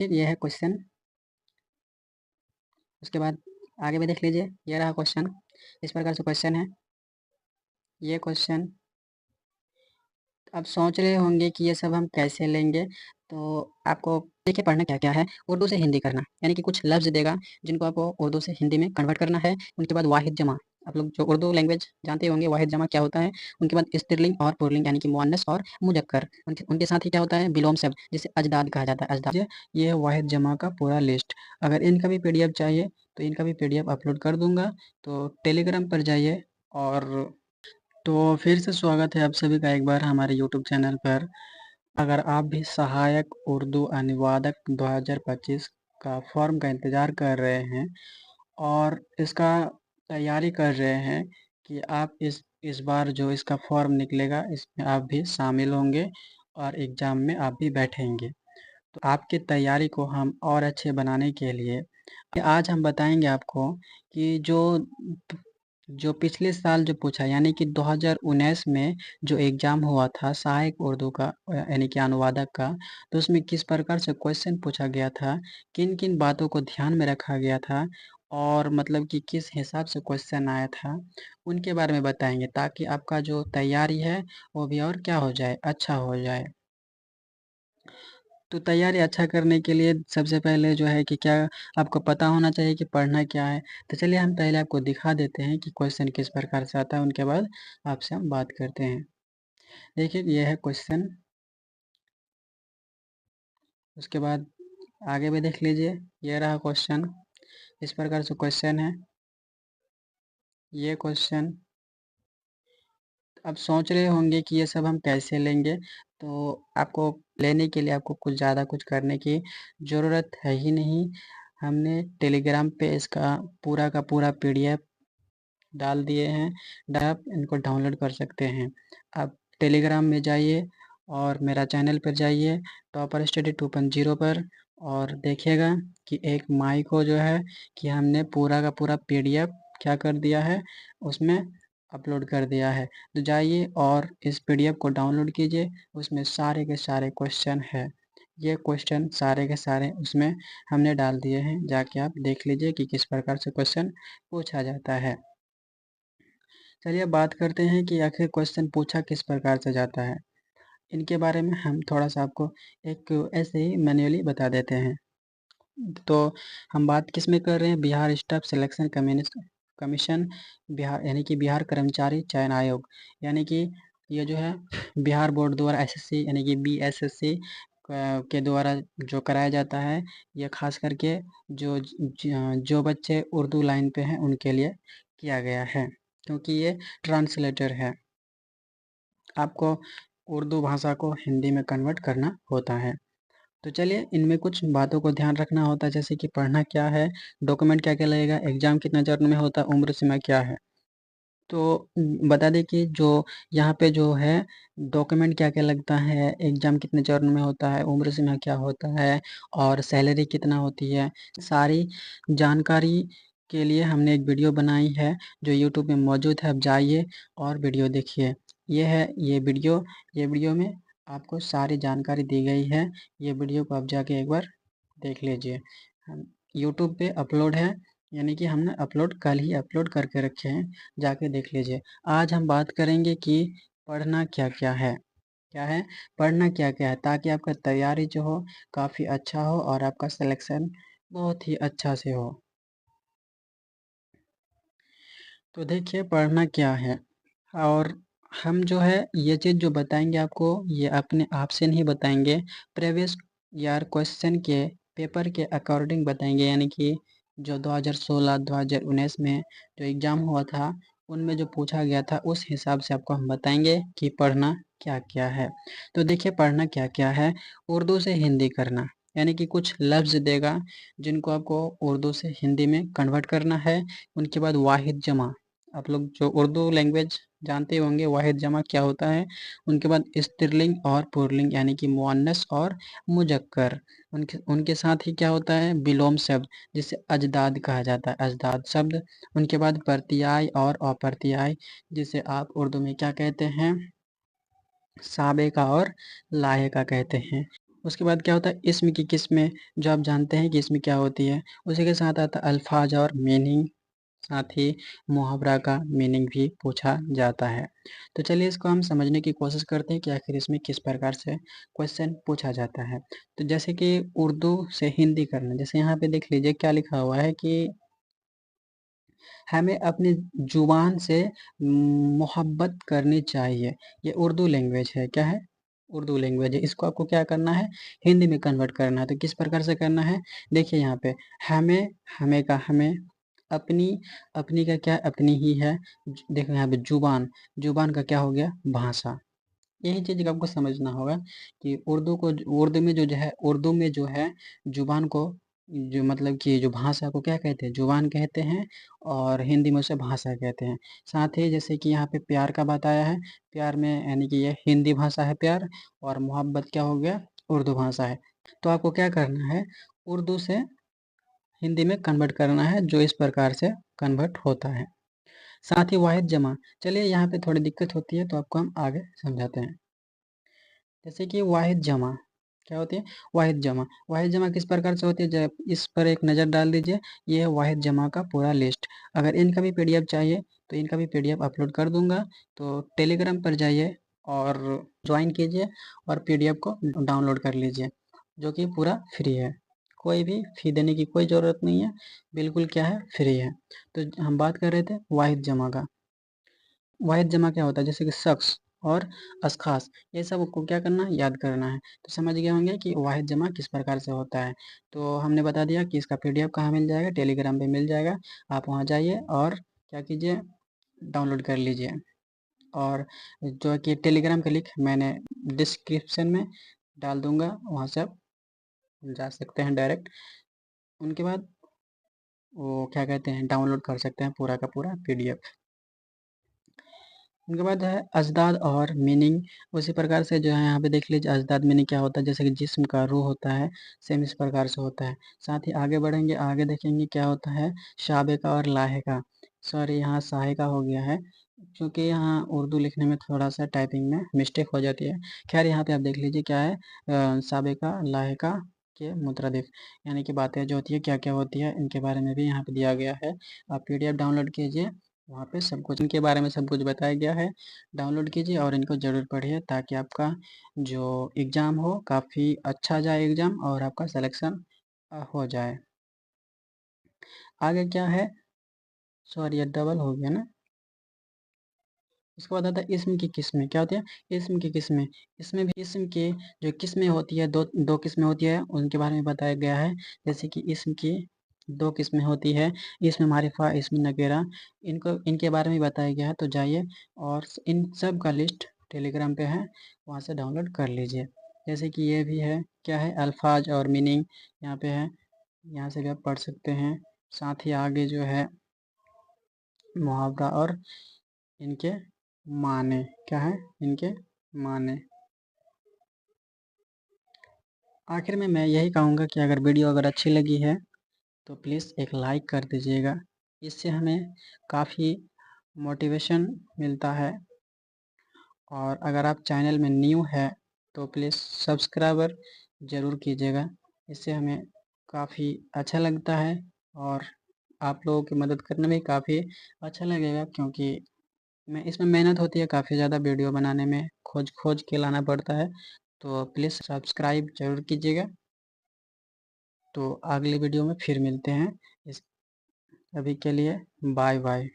फिर ये है क्वेश्चन। उसके बाद आगे भी देख लीजिए, ये रहा क्वेश्चन। इस प्रकार से क्वेश्चन है ये क्वेश्चन। अब सोच रहे होंगे कि ये सब हम कैसे लेंगे, तो आपको देखिए पढ़ना क्या क्या है। उर्दू से हिंदी करना, यानी कि कुछ लफ्ज़ देगा जिनको आपको उर्दू से हिंदी में कन्वर्ट करना है। उनके बाद वाहिद जमा, आप लोग जो उर्दू लैंग्वेज जानते होंगे वाहिद जमा क्या होता है। उनके बाद स्त्रीलिंग और पुल्लिंग, यानी कि मुअन्नस और मुज़क्कर। उनके उनके साथ ही क्या होता है, विलोम शब्द जिसे अजदाद कहा जाता है, अजदाद। ये है वाहिद जमा का पूरा लिस्ट। अगर इनका भी पीडीएफ चाहिए तो इनका भी पीडीएफ अपलोड कर दूंगा, तो टेलीग्राम पर जाइए। और तो फिर से स्वागत है आप सभी का एक बार हमारे यूट्यूब चैनल पर। अगर आप भी सहायक उर्दू अनुवादक 2025 का फॉर्म का इंतज़ार कर रहे हैं और इसका तैयारी कर रहे हैं कि आप इस बार जो इसका फॉर्म निकलेगा इसमें आप भी शामिल होंगे और एग्ज़ाम में आप भी बैठेंगे, तो आपकी तैयारी को हम और अच्छे बनाने के लिए आज हम बताएंगे आपको कि जो पिछले साल जो पूछा, यानी कि 2019 में जो एग्ज़ाम हुआ था सहायक उर्दू का, यानी कि अनुवादक का, तो उसमें किस प्रकार से क्वेश्चन पूछा गया था, किन-किन बातों को ध्यान में रखा गया था और मतलब कि किस हिसाब से क्वेश्चन आया था, उनके बारे में बताएँगे, ताकि आपका जो तैयारी है वो भी और क्या हो जाए, अच्छा हो जाए। तो तैयारी अच्छा करने के लिए सबसे पहले जो है कि क्या आपको पता होना चाहिए कि पढ़ना क्या है। तो चलिए हम पहले आपको दिखा देते हैं कि क्वेश्चन किस प्रकार से आता है, उनके बाद आपसे हम बात करते हैं। देखिए ये है क्वेश्चन। उसके बाद आगे भी देख लीजिए, ये रहा क्वेश्चन। इस प्रकार से क्वेश्चन है ये क्वेश्चन। अब सोच रहे होंगे कि ये सब हम कैसे लेंगे, तो आपको लेने के लिए आपको कुछ ज़्यादा कुछ करने की ज़रूरत है ही नहीं। हमने टेलीग्राम पे इसका पूरा का पूरा पीडीएफ डाल दिए हैं। आप इनको डाउनलोड कर सकते हैं। आप टेलीग्राम में जाइए और मेरा चैनल पर जाइए टॉपर स्टडी 2.0 पर, और देखिएगा कि एक माई को जो है कि हमने पूरा का पूरा पीडीएफ क्या कर दिया है, उसमें अपलोड कर दिया है। तो जाइए और इस पीडीएफ को डाउनलोड कीजिए, उसमें सारे के सारे क्वेश्चन है। ये क्वेश्चन सारे के सारे उसमें हमने डाल दिए हैं, जाके आप देख लीजिए कि किस प्रकार से क्वेश्चन पूछा जाता है। चलिए बात करते हैं कि आखिर क्वेश्चन पूछा किस प्रकार से जाता है। इनके बारे में हम थोड़ा-सा आपको एक ऐसे ही मैन्युअली बता देते हैं। तो हम बात किस में कर रहे हैं, Bihar staff selection commission, Bihar यानी कि बिहार कर्मचारी चयन आयोग, यानी कि ये जो है बिहार बोर्ड द्वारा एसएससी यानी कि बीएसएससी के द्वारा जो कराया जाता है। ये खास करके जो बच्चे उर्दू लाइन पे हैं उनके लिए किया गया है, क्योंकि ये ट्रांसलेटर है। आपको उर्दू भाषा को हिंदी में कन्वर्ट करना होता है। तो चलिए इनमें कुछ बातों को ध्यान रखना होता है, जैसे कि पढ़ना क्या है, डॉक्यूमेंट क्या-क्या लगेगा, एग्ज़ाम कितने चरण में होता है, उम्र सीमा क्या है। तो बता दें कि जो यहाँ पे जो है डॉक्यूमेंट क्या-क्या लगता है, एग्ज़ाम कितने चरण में होता है, उम्र सीमा क्या होता है और सैलरी कितना होती है, सारी जानकारी के लिए हमने एक वीडियो बनाई है जो यूट्यूब में मौजूद है। आप जाइए और वीडियो देखिए। ये है ये वीडियो में आपको सारी जानकारी दी गई है। ये वीडियो को आप जाके एक बार देख लीजिए। हम यूट्यूब पे अपलोड है, यानी कि हमने कल ही अपलोड करके रखे हैं, जाके देख लीजिए। आज हम बात करेंगे कि पढ़ना क्या-क्या है, क्या है? पढ़ना क्या-क्या है, ताकि आपका तैयारी जो हो काफ़ी अच्छा हो और आपका सिलेक्शन बहुत ही अच्छा से हो। तो देखिए पढ़ना क्या है, और हम जो है ये चीज़ जो बताएँगे आपको, ये अपने आप से नहीं बताएँगे, प्रीवियस ईयर क्वेश्चन के पेपर के अकॉर्डिंग बताएँगे, यानी कि जो 2016-2019 में जो एग्ज़ाम हुआ था, उनमें जो पूछा गया था उस हिसाब से आपको हम बताएँगे कि पढ़ना क्या-क्या है। तो देखिए पढ़ना क्या-क्या है, उर्दू से हिंदी करना, यानी कि कुछ लफ्ज़ देगा जिनको आपको उर्दू से हिंदी में कन्वर्ट करना है। उनके बाद वाहिद जमा, आप लोग जो उर्दू लैंग्वेज जानते होंगे वाहिद जमा क्या होता है। उनके बाद स्त्रीलिंग और पुल्लिंग, यानी कि मुअन्नस और मुज़क्कर। उनके उनके साथ ही क्या होता है, विलोम शब्द जिसे अजदाद कहा जाता है, अजदाद शब्द। उनके बाद प्रत्यय और अप्रत्यय, जिसे आप उर्दू में क्या कहते हैं, साबिक़ा और लाहिक़ा कहते हैं। उसके बाद क्या होता है इसम की किस्में, जो आप जानते हैं कि इसमें क्या होती है। उसी के साथ आता है अल्फाज और मीनिंग, साथ ही मुहावरा का मीनिंग भी पूछा जाता है। तो चलिए इसको हम समझने की कोशिश करते हैं कि आखिर इसमें किस प्रकार से क्वेश्चन पूछा जाता है। तो जैसे कि उर्दू से हिंदी करना, जैसे यहाँ पे देख लीजिए क्या लिखा हुआ है कि हमें अपनी ज़ुबान से मोहब्बत करनी चाहिए। ये उर्दू लैंग्वेज है, क्या है? उर्दू लैंग्वेज है। इसको आपको क्या करना है? हिंदी में कन्वर्ट करना है। तो किस प्रकार से करना है? देखिए यहाँ पे हमें, हमें का हमें, अपनी, अपनी का क्या अपनी ही है। देखो यहाँ पे ज़ुबान, ज़ुबान का क्या हो गया? भाषा। यही चीज़ आपको समझना होगा कि उर्दू को, उर्दू में जो है, उर्दू में जो है ज़ुबान को, जो मतलब कि जो भाषा को क्या कहते हैं? ज़ुबान कहते हैं, और हिंदी में उसे भाषा कहते हैं। साथ ही जैसे कि यहाँ पे प्यार का बात आया है, प्यार में यानी कि ये हिंदी भाषा है प्यार, और मोहब्बत क्या हो गया? उर्दू भाषा है। तो आपको क्या करना है? उर्दू से हिंदी में कन्वर्ट करना है, जो इस प्रकार से कन्वर्ट होता है। साथ ही वाहिद जमा, चलिए यहाँ पे थोड़ी दिक्कत होती है तो आपको हम आगे समझाते हैं। जैसे कि वाहिद जमा क्या होती है? वाहिद जमा, वाहिद जमा किस प्रकार से होती है? जब इस पर एक नज़र डाल दीजिए, ये है वाहिद जमा का पूरा लिस्ट। अगर इनका भी पीडीएफ चाहिए तो इनका भी पीडीएफ अपलोड कर दूंगा। तो टेलीग्राम पर जाइए और ज्वाइन कीजिए और पीडीएफ को डाउनलोड कर लीजिए, जो कि पूरा फ्री है। कोई भी फी देने की कोई ज़रूरत नहीं है, बिल्कुल क्या है? फ्री है। तो हम बात कर रहे थे वाहिद जमा का। वाहिद जमा क्या होता है? जैसे कि शख्स और अशख़ास, ये सब को क्या करना है? याद करना है। तो समझ गए होंगे कि वाहिद जमा किस प्रकार से होता है। तो हमने बता दिया कि इसका पीडीएफ कहाँ मिल जाएगा? टेलीग्राम पे मिल जाएगा। आप वहाँ जाइए और क्या कीजिए? डाउनलोड कर लीजिए। और जो है कि टेलीग्राम का लिंक मैंने डिस्क्रिप्शन में डाल दूँगा, वहाँ से आप जा सकते हैं डायरेक्ट। उनके बाद वो क्या कहते हैं? डाउनलोड कर सकते हैं पूरा का पूरा पीडीएफ। उनके बाद है अजदाद और मीनिंग। उसी प्रकार से जो है यहाँ पे देख लीजिए अजदाद मीनिंग क्या होता है? जैसे कि जिस्म का रूह होता है, सेम इस प्रकार से होता है। साथ ही आगे बढ़ेंगे, आगे देखेंगे क्या होता है? शाबेका और लाहेका, सॉरी यहाँ सहायका हो गया है, क्योंकि यहाँ उर्दू लिखने में थोड़ा सा टाइपिंग में मिस्टेक हो जाती है। खैर यहाँ पे आप देख लीजिए क्या है? साबेका लाहेका के मुतरदिफ, यानी कि बातें जो होती है क्या क्या होती है, इनके बारे में भी यहाँ पे दिया गया है। आप पीडीएफ डाउनलोड कीजिए, वहाँ पे सब कुछ इनके बारे में सब कुछ बताया गया है। डाउनलोड कीजिए और इनको ज़रूर पढ़िए, ताकि आपका जो एग्ज़ाम हो काफ़ी अच्छा जाए एग्ज़ाम, और आपका सिलेक्शन हो जाए। आगे क्या है? सॉरी ये डबल हो गया ना। उसके बाद आता है इसम की किस्में, क्या होती है? इसम की किस्में। इसमें भी इसम की जो किस्में होती है, दो दो किस्में होती है, उनके बारे में बताया गया है। जैसे कि इसम की दो किस्में होती है, इसमें मारिफा, इसमें नकेरा। इनको, इनके बारे में बताया गया है। तो जाइए और इन सब का लिस्ट टेलीग्राम पे है, वहाँ से डाउनलोड कर लीजिए। जैसे कि ये भी है, क्या है? अल्फाज और मीनिंग यहाँ पे है, यहाँ से भी आप पढ़ सकते हैं। साथ ही आगे जो है मुहावरा और इनके माने, क्या है? इनके माने। आखिर में मैं यही कहूँगा कि अगर वीडियो अगर अच्छी लगी है तो प्लीज़ एक लाइक कर दीजिएगा। इससे हमें काफ़ी मोटिवेशन मिलता है। और अगर आप चैनल में न्यू है तो प्लीज़ सब्सक्राइबर ज़रूर कीजिएगा। इससे हमें काफ़ी अच्छा लगता है, और आप लोगों की मदद करना भी काफ़ी अच्छा लगेगा, क्योंकि मैं इसमें मेहनत होती है काफ़ी ज़्यादा, वीडियो बनाने में खोज खोज के लाना पड़ता है। तो प्लीज़ सब्सक्राइब ज़रूर कीजिएगा। तो अगली वीडियो में फिर मिलते हैं। इस अभी के लिए बाय बाय।